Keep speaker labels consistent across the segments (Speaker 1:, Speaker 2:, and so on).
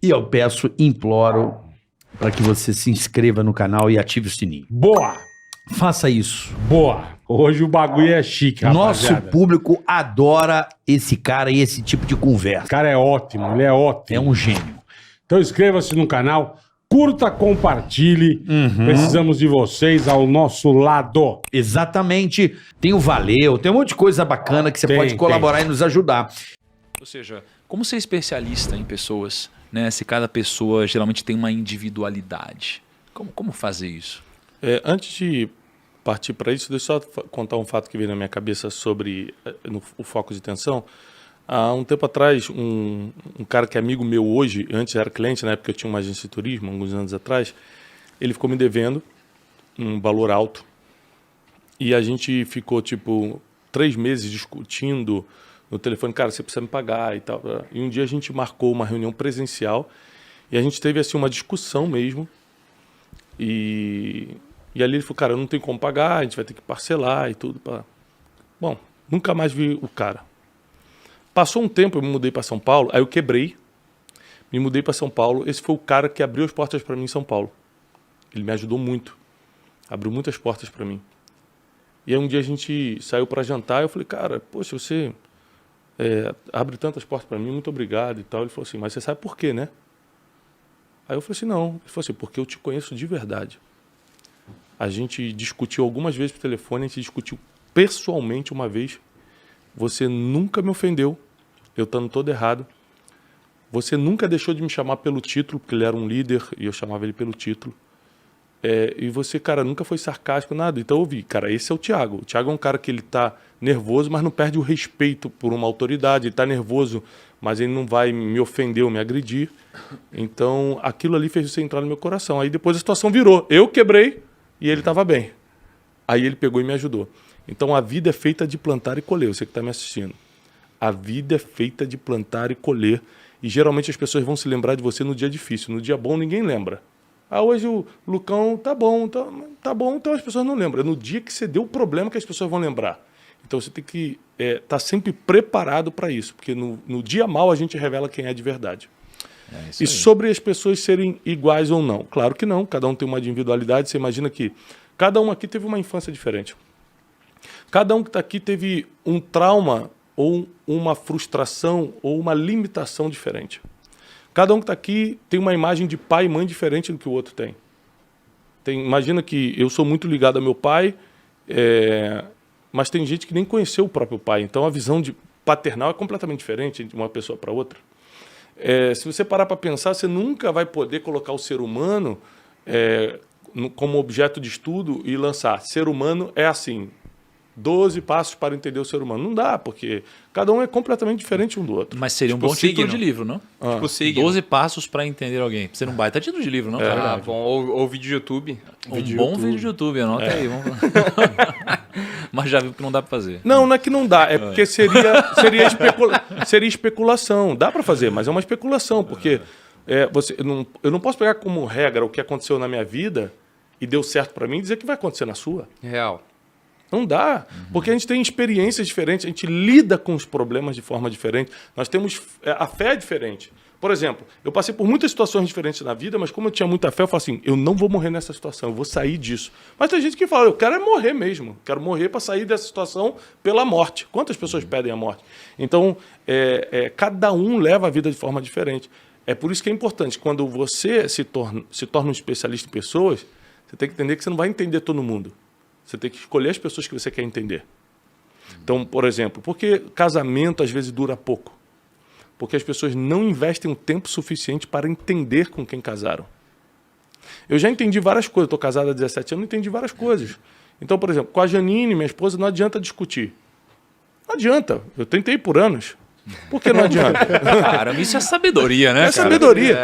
Speaker 1: E eu peço, imploro, para que você se inscreva no canal e ative o sininho.
Speaker 2: Boa!
Speaker 1: Faça isso.
Speaker 2: Boa! Hoje o bagulho é chique,
Speaker 1: Nosso
Speaker 2: rapaziada.
Speaker 1: público adora esse cara e esse tipo de
Speaker 2: O
Speaker 1: conversa.
Speaker 2: cara é ótimo, ele é ótimo.
Speaker 1: É um gênio.
Speaker 2: Então inscreva-se no canal, curta, compartilhe. Precisamos de vocês ao nosso lado.
Speaker 1: Exatamente. Tem o Valeu, tem um monte de coisa bacana que você
Speaker 2: Tem,
Speaker 1: pode colaborar e nos ajudar.
Speaker 3: Ou seja, como ser especialista em pessoas, né? Se cada pessoa geralmente tem uma individualidade. Como fazer isso?
Speaker 4: Antes de partir para isso, deixa eu só contar um fato que veio na minha cabeça sobre o foco de atenção. Há um tempo atrás, um cara que é amigo meu hoje, antes era cliente, na época eu tinha uma agência de turismo, alguns anos atrás, ele ficou me devendo um valor alto. E a gente ficou, 3 meses discutindo no telefone, cara, você precisa me pagar e tal. E um dia a gente marcou uma reunião presencial e a gente teve assim uma discussão mesmo. E ali ele falou, cara, eu não tenho como pagar, a gente vai ter que parcelar e tudo. Bom, nunca mais vi o cara. Passou um tempo, eu me mudei para São Paulo, aí eu quebrei, me mudei para São Paulo. Esse foi o cara que abriu as portas para mim em São Paulo. Ele me ajudou muito, abriu muitas portas para mim. E aí um dia a gente saiu para jantar, eu falei, cara, poxa, você abre tantas portas para mim, muito obrigado e tal. Ele falou assim, mas você sabe por quê, né? Aí eu falei assim, não. Ele falou assim, porque eu te conheço de verdade. A gente discutiu algumas vezes por telefone, a gente discutiu pessoalmente uma vez. Você nunca me ofendeu, eu estando todo errado. Você nunca deixou de me chamar pelo título, porque ele era um líder e eu chamava ele pelo título. E você, cara, nunca foi sarcástico, nada. Então eu vi, cara, esse é o Thiago. O Thiago é um cara que ele tá nervoso, mas não perde o respeito por uma autoridade. Ele tá nervoso, mas ele não vai me ofender ou me agredir. Então aquilo ali fez você entrar no meu coração. Aí depois a situação virou. Eu quebrei e ele estava bem. Aí ele pegou e me ajudou. Então a vida é feita de plantar e colher, você que está me assistindo. A vida é feita de plantar e colher. E geralmente as pessoas vão se lembrar de você no dia difícil. No dia bom ninguém lembra. Hoje o Lucão tá bom, então as pessoas não lembram. É no dia que você deu o problema que as pessoas vão lembrar. Então você tem que estar sempre preparado para isso. Porque no dia mal a gente revela quem é de verdade. E sobre as pessoas serem iguais ou não. Claro que não, cada um tem uma individualidade. Você imagina que cada um aqui teve uma infância diferente. Cada um que está aqui teve um trauma ou uma frustração ou uma limitação diferente. Cada um que está aqui tem uma imagem de pai e mãe diferente do que o outro tem. Imagina que eu sou muito ligado ao meu pai, mas tem gente que nem conheceu o próprio pai. Então a visão de paternal é completamente diferente de uma pessoa para outra. Se você parar para pensar, você nunca vai poder colocar o ser humano como objeto de estudo e lançar. Ser humano é assim. 12 passos para entender o ser humano. Não dá, porque cada um é completamente diferente um do outro.
Speaker 3: Mas seria um bom título de livro, não?
Speaker 5: Tipo signo.
Speaker 3: 12 passos para entender alguém. Você não baita título de livro, não?
Speaker 5: Ah, bom. Ou vídeo de YouTube.
Speaker 3: Bom vídeo de YouTube, anota aí. Vamos... Mas já viu que não dá para fazer.
Speaker 4: Não é que não dá. É porque seria especulação. Dá para fazer, mas é uma especulação. Porque eu não posso pegar como regra o que aconteceu na minha vida e deu certo para mim e dizer que vai acontecer na sua.
Speaker 5: Real.
Speaker 4: Não dá, porque a gente tem experiências diferentes, a gente lida com os problemas de forma diferente, nós temos a fé é diferente. Por exemplo, eu passei por muitas situações diferentes na vida, mas como eu tinha muita fé, eu falo assim, eu não vou morrer nessa situação, eu vou sair disso. Mas tem gente que fala, eu quero morrer mesmo, quero morrer para sair dessa situação pela morte. Quantas pessoas pedem a morte? Então, cada um leva a vida de forma diferente. É por isso que é importante, quando você se torna um especialista em pessoas, você tem que entender que você não vai entender todo mundo. Você tem que escolher as pessoas que você quer entender. Então, por exemplo, por que casamento às vezes dura pouco? Porque as pessoas não investem o tempo suficiente para entender com quem casaram. Eu já entendi várias coisas, estou casado há 17 anos, entendi várias coisas. Então, por exemplo, com a Janine, minha esposa, não adianta discutir. Não adianta, eu tentei por anos. Por que não adianta?
Speaker 3: Caramba, isso é sabedoria, né?
Speaker 4: É sabedoria.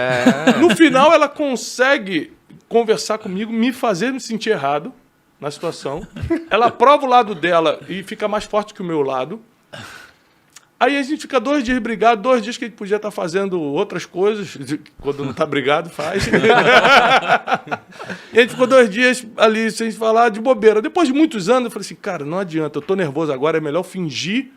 Speaker 4: No final, ela consegue conversar comigo, me fazer me sentir errado na situação, ela prova o lado dela e fica mais forte que o meu lado. Aí a gente fica 2 dias brigado, 2 dias que a gente podia estar fazendo outras coisas, quando não está brigado, faz. E a gente ficou 2 dias ali sem falar de bobeira. Depois de muitos anos, eu falei assim, cara, não adianta, eu estou nervoso agora, é melhor fingir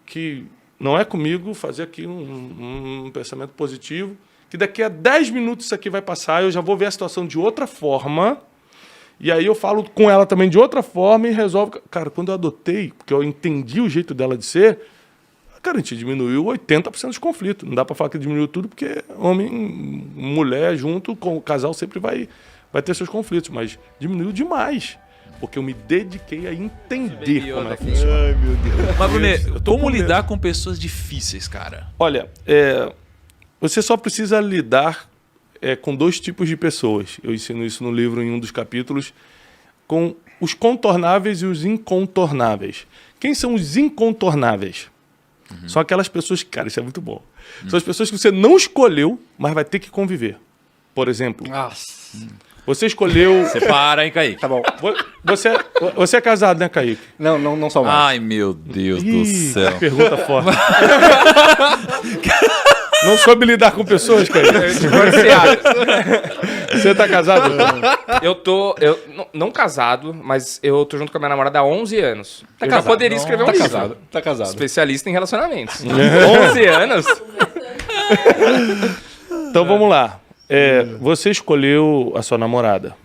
Speaker 4: que não é comigo, fazer aqui um pensamento positivo que daqui a 10 minutos isso aqui vai passar, eu já vou ver a situação de outra forma, e aí eu falo com ela também de outra forma e resolvo. Cara, quando eu adotei, porque eu entendi o jeito dela de ser, cara, a gente diminuiu 80% dos conflitos. Não dá para falar que diminuiu tudo, porque homem, mulher junto, com o casal sempre vai ter seus conflitos, mas diminuiu demais. Porque eu me dediquei a entender como é que funciona.
Speaker 1: Ai, meu Deus.
Speaker 3: Mas, Brunet,
Speaker 4: Eu tô
Speaker 3: como
Speaker 4: com medo.
Speaker 3: lidar com pessoas difíceis, cara?
Speaker 4: Olha, você só precisa lidar com 2 tipos de pessoas. Eu ensino isso no livro em um dos capítulos, com os contornáveis e os incontornáveis. Quem são os incontornáveis? São aquelas pessoas que, cara, isso é muito bom. São as pessoas que você não escolheu, mas vai ter que conviver. Por exemplo, você escolheu...
Speaker 3: Separa, hein, Kaique?
Speaker 6: Tá bom.
Speaker 4: Você é casado, né, Kaique?
Speaker 6: Não sou mais.
Speaker 3: Ai, meu Deus do céu.
Speaker 4: Pergunta forte. Não soube lidar com pessoas, Kaique?
Speaker 5: Divorciado.
Speaker 4: Você tá casado?
Speaker 5: Não casado, mas eu tô junto com a minha namorada há 11 anos. Eu já
Speaker 6: casado.
Speaker 5: poderia escrever um livro.
Speaker 6: Tá casado.
Speaker 5: Especialista em relacionamentos. 11 anos?
Speaker 4: Então vamos lá. Você escolheu a sua namorada.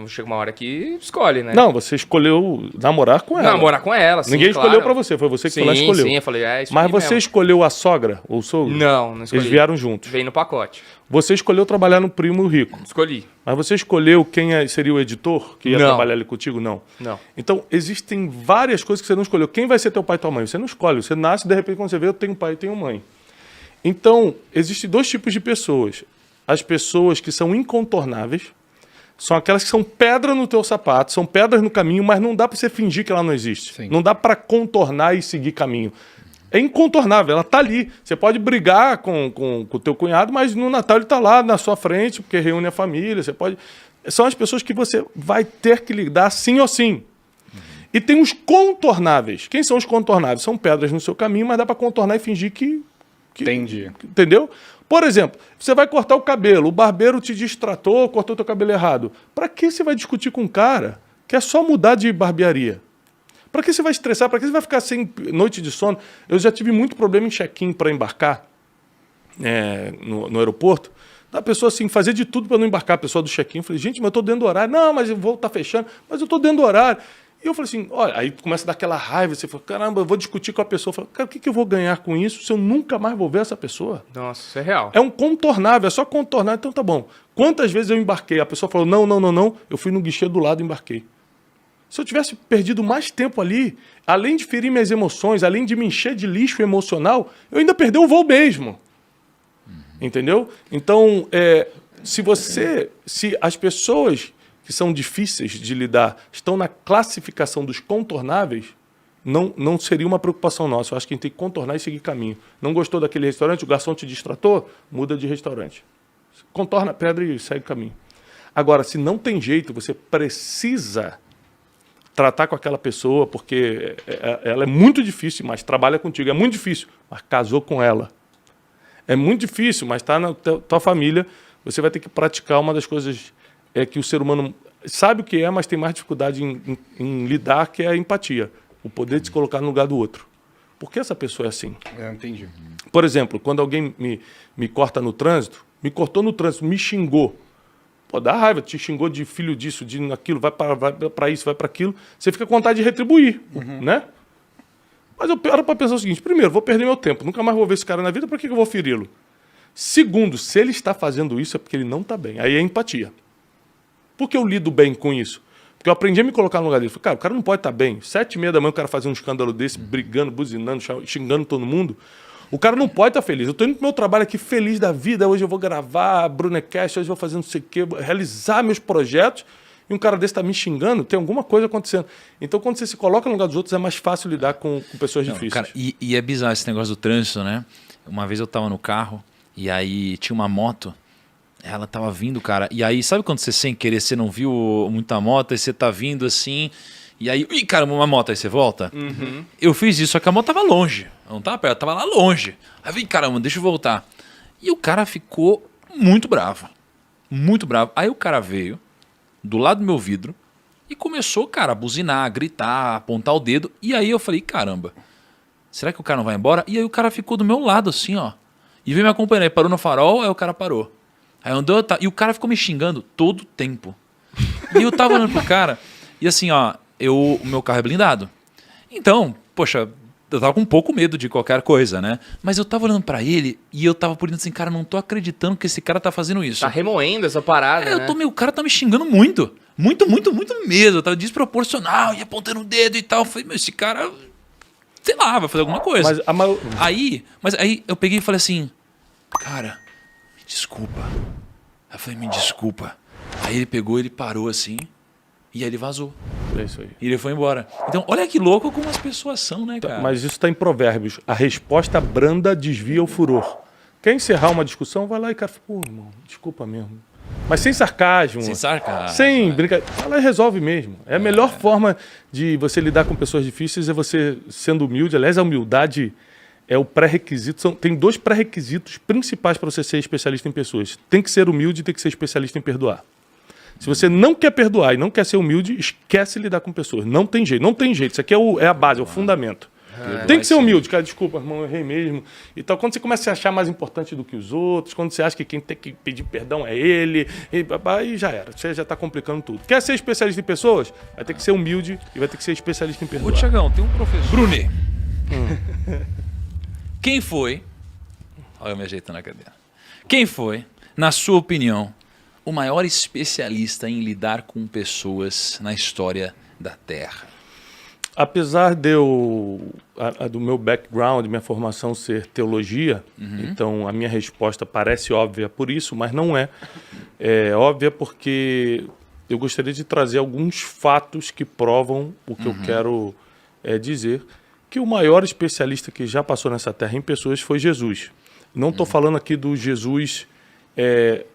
Speaker 5: Chega uma hora que escolhe, né?
Speaker 4: Não, você escolheu namorar com ela.
Speaker 5: Namorar com ela, sim,
Speaker 4: Ninguém
Speaker 5: claro.
Speaker 4: escolheu pra você, foi você que foi lá e escolheu.
Speaker 5: Sim, eu falei, isso
Speaker 4: Mas
Speaker 5: aqui
Speaker 4: você
Speaker 5: mesmo.
Speaker 4: escolheu a sogra ou o sogro?
Speaker 5: Não escolhi.
Speaker 4: Eles vieram juntos.
Speaker 5: Veio no pacote.
Speaker 4: Você escolheu trabalhar no Primo Rico.
Speaker 5: Escolhi.
Speaker 4: Mas você escolheu quem seria o editor que ia
Speaker 5: Não.
Speaker 4: trabalhar ali contigo? Não.
Speaker 5: Não.
Speaker 4: Então, existem várias coisas que você não escolheu. Quem vai ser teu pai e tua mãe? Você não escolhe. Você nasce, de repente, quando você vê, eu tenho pai e tenho mãe. Então, existem 2 tipos de pessoas. As pessoas que são incontornáveis, são aquelas que são pedra no teu sapato, são pedras no caminho, mas não dá para você fingir que ela não existe.
Speaker 6: Sim.
Speaker 4: Não dá para contornar e seguir caminho. É incontornável, ela tá ali. Você pode brigar com o teu cunhado, mas no Natal ele tá lá na sua frente, porque reúne a família. Você pode... São as pessoas que você vai ter que lidar sim ou sim. E tem os contornáveis. Quem são os contornáveis? São pedras no seu caminho, mas dá para contornar e fingir que...
Speaker 6: Entendi.
Speaker 4: Entendeu? Por exemplo, você vai cortar o cabelo, o barbeiro te distratou, cortou teu cabelo errado. Para que você vai discutir com um cara que é só mudar de barbearia? Para que você vai estressar? Para que você vai ficar sem noite de sono? Eu já tive muito problema em check-in para embarcar no aeroporto. A pessoa assim, fazer de tudo para não embarcar, a pessoa do check-in. Eu falei, gente, mas eu estou dentro do horário. Não, mas eu vou estar fechando. Mas eu estou dentro do horário. E eu falei assim, olha, aí começa a dar aquela raiva, você fala, caramba, eu vou discutir com a pessoa. Eu falo, cara, o que eu vou ganhar com isso se eu nunca mais vou ver essa pessoa?
Speaker 5: Nossa, isso é real.
Speaker 4: É um contornável, é só contornar, então tá bom. Quantas vezes eu embarquei? A pessoa falou, não, eu fui no guichê do lado e embarquei. Se eu tivesse perdido mais tempo ali, além de ferir minhas emoções, além de me encher de lixo emocional, eu ainda perdi o voo mesmo. Entendeu? Então, se as pessoas que são difíceis de lidar estão na classificação dos contornáveis, não seria uma preocupação nossa. Eu acho que a gente tem que contornar e seguir caminho. Não gostou daquele restaurante, o garçom te distratou, muda de restaurante. Contorna a pedra e segue o caminho. Agora, se não tem jeito, você precisa tratar com aquela pessoa, porque ela é muito difícil, mas trabalha contigo. É muito difícil, mas casou com ela. É muito difícil, mas está na tua família. Você vai ter que praticar uma das coisas que o ser humano sabe o que é, mas tem mais dificuldade em lidar, que é a empatia. O poder de se colocar no lugar do outro. Por que essa pessoa é assim?
Speaker 6: Entendi.
Speaker 4: Por exemplo, quando alguém me corta no trânsito, me cortou no trânsito, me xingou. Pô, dá raiva, te xingou de filho disso, de aquilo, vai para isso, vai para aquilo. Você fica com vontade de retribuir, né? Mas eu paro para pensar o seguinte, primeiro, vou perder meu tempo, nunca mais vou ver esse cara na vida, para que eu vou feri-lo? Segundo, se ele está fazendo isso é porque ele não está bem. Aí é empatia. Por que eu lido bem com isso? Porque eu aprendi a me colocar no lugar dele. Falei, cara, o cara não pode estar bem. 7h30 da manhã o cara fazendo um escândalo desse, brigando, buzinando, xingando todo mundo. O cara não pode estar feliz. Eu estou indo pro meu trabalho aqui feliz da vida. Hoje eu vou gravar Brunecast, hoje eu vou fazer não sei o quê, realizar meus projetos. E um cara desse está me xingando, tem alguma coisa acontecendo. Então, quando você se coloca no lugar dos outros, é mais fácil lidar com pessoas difíceis.
Speaker 3: Cara, e é bizarro esse negócio do trânsito, né? Uma vez eu tava no carro e aí tinha uma moto. Ela tava vindo, cara. E aí, sabe quando você sem querer, você não viu muita moto, aí você tá vindo assim, e aí, ih, caramba, uma moto, aí você volta?
Speaker 5: Uhum.
Speaker 3: Eu fiz isso, só que a moto tava longe. Não tava perto, tava lá longe. Aí eu vi, caramba, deixa eu voltar. E o cara ficou muito bravo. Muito bravo. Aí o cara veio do lado do meu vidro e começou, cara, a buzinar, a gritar, a apontar o dedo. E aí eu falei, caramba, será que o cara não vai embora? E aí o cara ficou do meu lado assim, ó. E veio me acompanhando. Aí parou no farol, aí o cara parou. Aí andou, e o cara ficou me xingando todo o tempo. E eu tava olhando pro cara, e assim, ó, o meu carro é blindado. Então, poxa, eu tava com um pouco medo de qualquer coisa, né? Mas eu tava olhando pra ele e eu tava por dentro assim, cara, não tô acreditando que esse cara tá fazendo isso.
Speaker 5: Tá remoendo essa parada, né?
Speaker 3: O cara tá me xingando muito. Muito mesmo. Eu tava desproporcional, e apontando o dedo e tal. Eu falei, meu, esse cara, sei lá, vai fazer alguma coisa. Mas aí eu peguei e falei assim, cara, me desculpa. Aí eu falei, me desculpa. Aí ele pegou, ele parou assim, e aí ele vazou.
Speaker 4: É isso aí.
Speaker 3: E ele foi embora. Então, olha que louco como as pessoas são, né, cara?
Speaker 4: Mas isso está em Provérbios. A resposta branda desvia o furor. Quer encerrar uma discussão? Vai lá e cara, pô, irmão, desculpa mesmo. Mas sem sarcasmo.
Speaker 3: Sem sarcasmo.
Speaker 4: Sem brincadeira. Vai lá e resolve mesmo. É a melhor forma de você lidar com pessoas difíceis é você sendo humilde. Aliás, a humildade é o pré-requisito. Tem 2 pré-requisitos principais para você ser especialista em pessoas. Tem que ser humilde e tem que ser especialista em perdoar. Se você não quer perdoar e não quer ser humilde, esquece lidar com pessoas. Não tem jeito, não tem jeito. Isso aqui é a base, é o fundamento. Tem que ser humilde, cara. Desculpa, irmão, eu errei mesmo. E tal. Quando você começa a se achar mais importante do que os outros, quando você acha que quem tem que pedir perdão é ele, aí já era. Você já está complicando tudo. Quer ser especialista em pessoas? Vai ter que ser humilde e vai ter que ser especialista em perdoar.
Speaker 3: Ô, Tiagão, tem um professor. Bruni. Quem foi? Olha eu me ajeitando na cadeira. Quem foi, na sua opinião, o maior especialista em lidar com pessoas na história da Terra?
Speaker 4: Apesar de do meu background, minha formação ser teologia, então a minha resposta parece óbvia por isso, mas não é. É óbvia porque eu gostaria de trazer alguns fatos que provam o que eu quero dizer, que o maior especialista que já passou nessa terra em pessoas foi Jesus. Não estou falando aqui do Jesus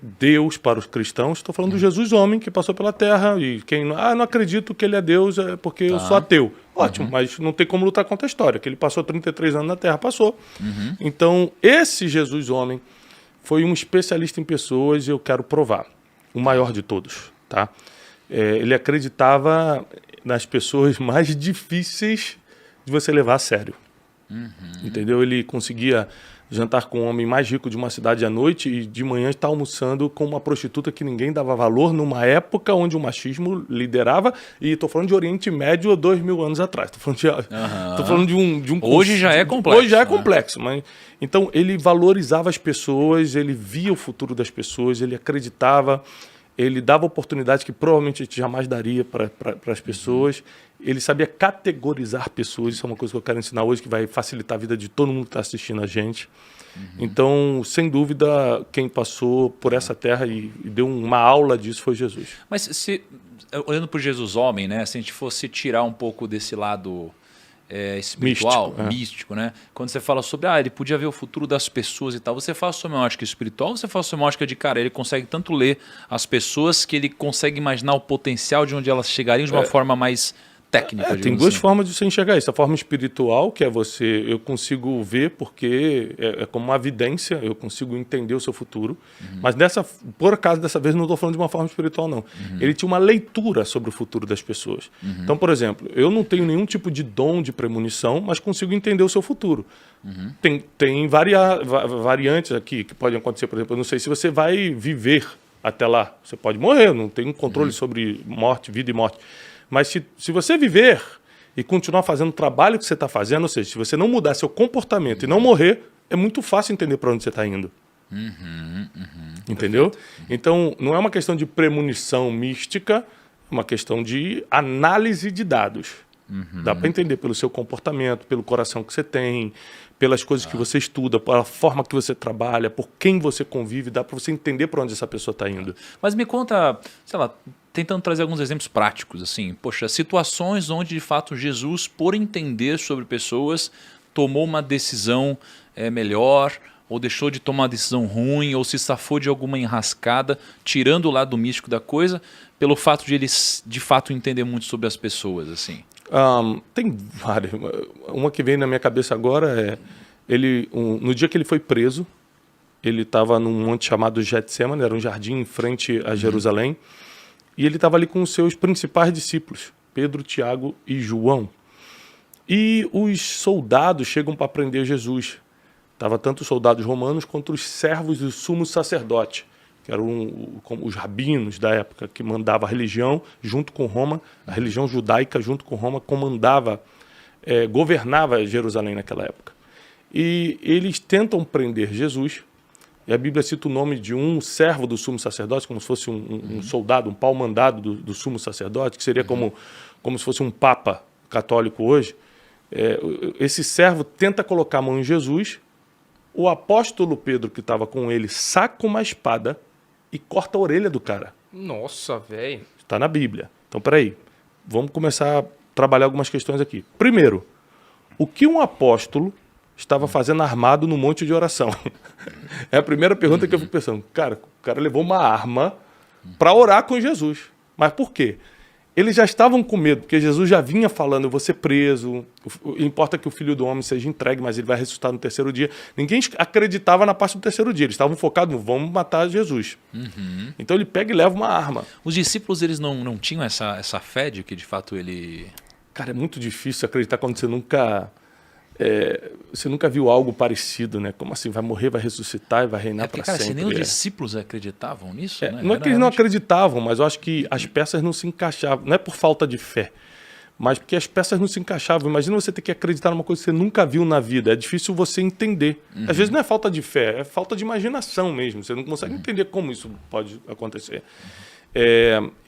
Speaker 4: Deus para os cristãos, estou falando do Jesus homem que passou pela terra e quem não acredito que ele é Deus é porque eu sou ateu. Ótimo, mas não tem como lutar contra a história, que ele passou 33 anos na terra, passou. Então, esse Jesus homem foi um especialista em pessoas e eu quero provar, o maior de todos, tá? Ele acreditava nas pessoas mais difíceis de você levar a sério. Entendeu? Ele conseguia jantar com o homem mais rico de uma cidade à noite e de manhã estar almoçando com uma prostituta que ninguém dava valor numa época onde o machismo liderava. E estou falando de Oriente Médio há 2000 anos atrás. Estou falando de um
Speaker 3: Hoje já é complexo.
Speaker 4: Hoje já é complexo. Mas, então ele valorizava as pessoas, ele via o futuro das pessoas, ele acreditava, ele dava oportunidades que provavelmente a gente jamais daria para as pessoas. Ele sabia categorizar pessoas, isso é uma coisa que eu quero ensinar hoje, que vai facilitar a vida de todo mundo que está assistindo a gente. Então, sem dúvida, quem passou por essa terra e deu uma aula disso foi Jesus.
Speaker 3: Mas olhando para o Jesus homem, né? Se a gente fosse tirar um pouco desse lado espiritual, místico, né? Quando você fala sobre, ele podia ver o futuro das pessoas e tal, você fala sobre uma ótica espiritual ou você fala sobre uma ótica de, cara, ele consegue tanto ler as pessoas que ele consegue imaginar o potencial de onde elas chegariam de uma forma mais técnica?
Speaker 4: Tem duas formas de você enxergar isso. A forma espiritual, que é eu consigo ver porque é como uma evidência, eu consigo entender o seu futuro. Mas por acaso, dessa vez, não estou falando de uma forma espiritual, não. Ele tinha uma leitura sobre o futuro das pessoas. Então, por exemplo, eu não tenho nenhum tipo de dom de premonição, mas consigo entender o seu futuro. Tem variantes aqui que podem acontecer. Por exemplo, eu não sei se você vai viver até lá. Você pode morrer, não tem um controle sobre morte, vida e morte. Mas se você viver e continuar fazendo o trabalho que você está fazendo, ou seja, se você não mudar seu comportamento e não morrer, é muito fácil entender para onde você está indo. Entendeu? Então, não é uma questão de premonição mística, é uma questão de análise de dados. Dá para entender pelo seu comportamento, pelo coração que você tem, pelas coisas que você estuda, pela forma que você trabalha, por quem você convive, dá para você entender para onde essa pessoa está indo.
Speaker 3: Mas me conta, sei lá, tentando trazer alguns exemplos práticos, assim, poxa, situações onde de fato Jesus, por entender sobre pessoas, tomou uma decisão melhor, ou deixou de tomar uma decisão ruim, ou se safou de alguma enrascada, tirando o lado místico da coisa, pelo fato de ele de fato entender muito sobre as pessoas, assim.
Speaker 4: Tem várias. Uma que vem na minha cabeça agora no dia que ele foi preso, ele estava num monte chamado Getsemane, era um jardim em frente a Jerusalém, e ele estava ali com os seus principais discípulos, Pedro, Tiago e João. E os soldados chegam para prender Jesus. Estava tanto os soldados romanos quanto os servos do sumo sacerdote, que eram os rabinos da época, que mandava a religião junto com Roma, a religião judaica junto com Roma comandava, governava Jerusalém naquela época. E eles tentam prender Jesus, e a Bíblia cita o nome de um servo do sumo sacerdote, como se fosse um soldado, um pau-mandado do sumo sacerdote, que seria como se fosse um papa católico hoje. Esse servo tenta colocar a mão em Jesus, o apóstolo Pedro, que estava com ele, saca uma espada e corta a orelha do cara.
Speaker 5: Nossa, velho.
Speaker 4: Está na Bíblia. Então, peraí, vamos começar a trabalhar algumas questões aqui. Primeiro, o que um apóstolo estava fazendo armado no monte de oração? É a primeira pergunta que eu fico pensando. Cara, o cara levou uma arma para orar com Jesus. Mas por quê? Eles já estavam com medo, porque Jesus já vinha falando, eu vou ser preso, importa que o Filho do Homem seja entregue, mas ele vai ressuscitar no terceiro dia. Ninguém acreditava na parte do terceiro dia, eles estavam focados no vamos matar Jesus. Então ele pega e leva uma arma.
Speaker 3: Os discípulos, eles não tinham essa fé de que de fato ele...
Speaker 4: Cara, é muito difícil acreditar quando você nunca viu algo parecido, né? Como assim, vai morrer, vai ressuscitar e vai reinar para sempre.
Speaker 3: Cara, nem os discípulos acreditavam nisso, né?
Speaker 4: Não é que eles não acreditavam, mas eu acho que as peças não se encaixavam. Não é por falta de fé, mas porque as peças não se encaixavam. Imagina você ter que acreditar numa coisa que você nunca viu na vida. É difícil você entender. Às vezes não é falta de fé, é falta de imaginação mesmo. Você não consegue entender como isso pode acontecer.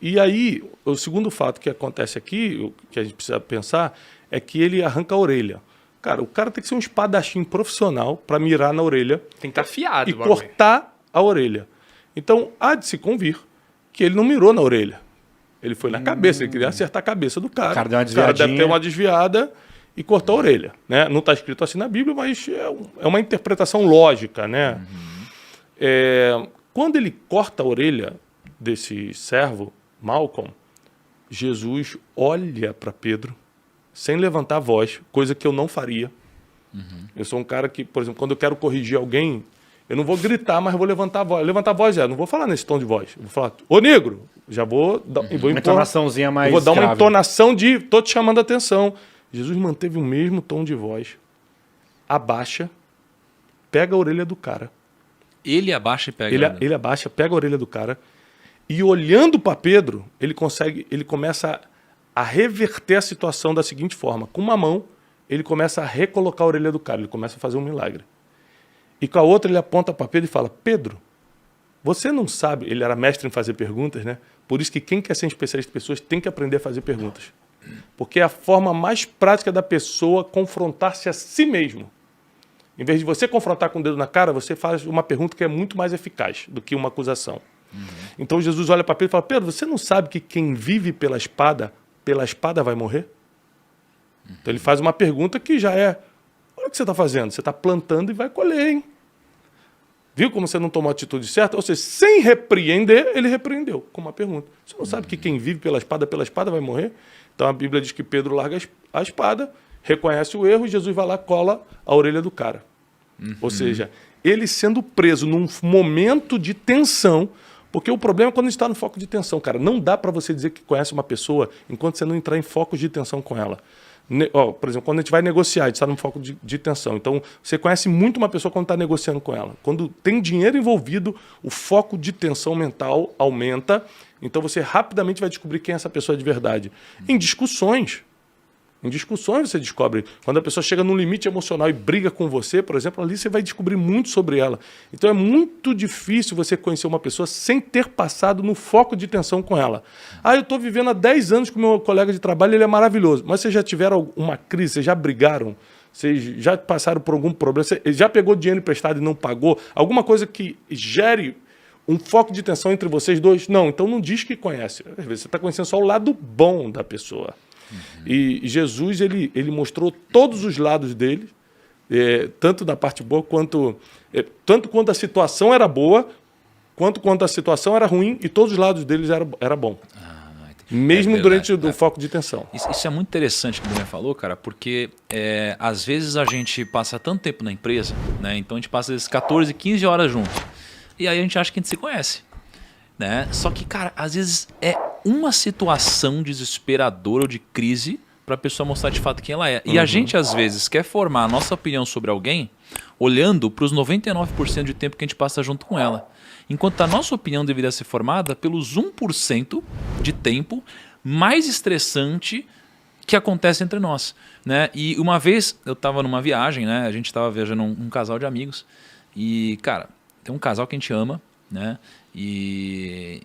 Speaker 4: E aí, o segundo fato que acontece aqui, o que a gente precisa pensar, é que ele arranca a orelha. Cara, o cara tem que ser um espadachim profissional para mirar na orelha.
Speaker 5: Tem que estar afiado.
Speaker 4: E cortar a orelha. Então, há de se convir que ele não mirou na orelha. Ele foi na cabeça, ele queria acertar a cabeça do cara.
Speaker 6: O cara deu uma
Speaker 4: O cara
Speaker 6: desviadinha.
Speaker 4: deve ter uma desviada e cortar a orelha. Né? Não está escrito assim na Bíblia, mas é uma interpretação lógica. Né? Quando ele corta a orelha desse servo, Malcolm, Jesus olha para Pedro, sem levantar a voz, coisa que eu não faria. Eu sou um cara que, por exemplo, quando eu quero corrigir alguém, eu não vou gritar, mas eu vou levantar a voz. Levantar a voz não vou falar nesse tom de voz. Eu vou falar, ô negro, já vou dar
Speaker 6: Uma entonaçãozinha mais
Speaker 4: eu vou dar uma
Speaker 6: grave.
Speaker 4: entonação de tô te chamando a atenção. Jesus manteve o mesmo tom de voz, abaixa, pega a orelha do cara.
Speaker 3: Ele abaixa e pega.
Speaker 4: Ele abaixa, pega a orelha do cara e olhando para Pedro, ele começa a reverter a situação da seguinte forma. Com uma mão, ele começa a recolocar a orelha do cara, ele começa a fazer um milagre. E com a outra ele aponta para Pedro e fala, Pedro, você não sabe, ele era mestre em fazer perguntas, né? Por isso que quem quer ser especialista em pessoas tem que aprender a fazer perguntas. Porque é a forma mais prática da pessoa confrontar-se a si mesmo. Em vez de você confrontar com o dedo na cara, você faz uma pergunta que é muito mais eficaz do que uma acusação. Então Jesus olha para Pedro e fala, Pedro, você não sabe que quem vive pela espada vai morrer? Então ele faz uma pergunta que já olha o que você está fazendo, você está plantando e vai colher, hein? Viu como você não tomou a atitude certa? Ou seja, sem repreender, ele repreendeu com uma pergunta. Você não sabe que quem vive pela espada vai morrer? Então a Bíblia diz que Pedro larga a espada, reconhece o erro e Jesus vai lá e cola a orelha do cara. Ou seja, ele sendo preso num momento de tensão, porque o problema é quando a gente está no foco de tensão, cara. Não dá para você dizer que conhece uma pessoa enquanto você não entrar em focos de tensão com ela. Por exemplo, quando a gente vai negociar, a gente está num foco de tensão. Então, você conhece muito uma pessoa quando está negociando com ela. Quando tem dinheiro envolvido, o foco de tensão mental aumenta. Então, você rapidamente vai descobrir quem é essa pessoa de verdade. Em discussões você descobre. Quando a pessoa chega num limite emocional e briga com você, por exemplo, ali você vai descobrir muito sobre ela. Então é muito difícil você conhecer uma pessoa sem ter passado no foco de tensão com ela. Eu estou vivendo há 10 anos com meu colega de trabalho, ele é maravilhoso. Mas vocês já tiveram uma crise, vocês já brigaram? Vocês já passaram por algum problema? Você já pegou dinheiro emprestado e não pagou? Alguma coisa que gere um foco de tensão entre vocês dois? Não, então não diz que conhece. Às vezes você está conhecendo só o lado bom da pessoa. E Jesus, ele mostrou todos os lados dele, tanto da parte boa, tanto quanto a situação era boa, quanto a situação era ruim, e todos os lados deles era bom. Mesmo durante o foco de tensão.
Speaker 3: Isso é muito interessante que o Daniel falou, cara, porque às vezes a gente passa tanto tempo na empresa, né? Então a gente passa esses 14, 15 horas juntos, e aí a gente acha que a gente se conhece. Né? Só que, cara, às vezes é uma situação desesperadora ou de crise para a pessoa mostrar de fato quem ela é. E a gente, às vezes, quer formar a nossa opinião sobre alguém olhando para os 99% de tempo que a gente passa junto com ela. Enquanto a nossa opinião deveria ser formada pelos 1% de tempo mais estressante que acontece entre nós, né? E uma vez eu estava numa viagem, né? A gente estava viajando um casal de amigos e, cara, tem um casal que a gente ama, né? E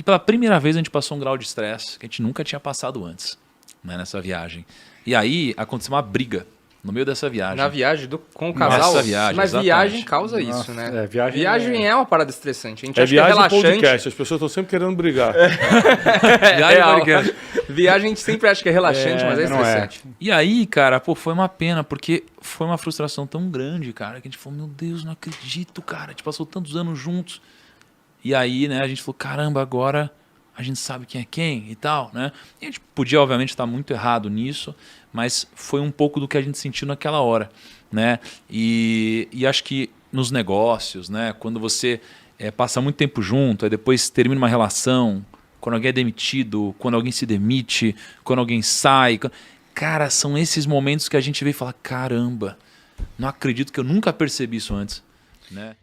Speaker 3: pela primeira vez a gente passou um grau de estresse que a gente nunca tinha passado antes, né? Nessa viagem. E aí aconteceu uma briga no meio dessa viagem.
Speaker 5: Na viagem com o casal?
Speaker 3: Nessa viagem,
Speaker 5: mas
Speaker 3: exatamente.
Speaker 5: viagem causa isso, né?
Speaker 6: Viagem
Speaker 5: é uma parada estressante. A gente
Speaker 4: É
Speaker 5: acha que é
Speaker 4: viagem e
Speaker 5: relaxante.
Speaker 4: podcast. As pessoas estão sempre querendo brigar.
Speaker 3: Viagem
Speaker 5: Real.
Speaker 3: podcast.
Speaker 5: Viagem a gente sempre acha que é relaxante, mas é
Speaker 6: não é.
Speaker 5: estressante.
Speaker 3: E aí, cara, pô, foi uma pena, porque foi uma frustração tão grande, cara, que a gente falou, meu Deus, não acredito, cara, a gente passou tantos anos juntos. E aí, né, a gente falou, caramba, agora a gente sabe quem é quem e tal, né? E a gente podia, obviamente, estar muito errado nisso, mas foi um pouco do que a gente sentiu naquela hora, né? E acho que nos negócios, né, quando você passa muito tempo junto, aí depois termina uma relação, quando alguém é demitido, quando alguém se demite, quando alguém sai. Cara, são esses momentos que a gente vê e fala, caramba, não acredito que eu nunca percebi isso antes, né?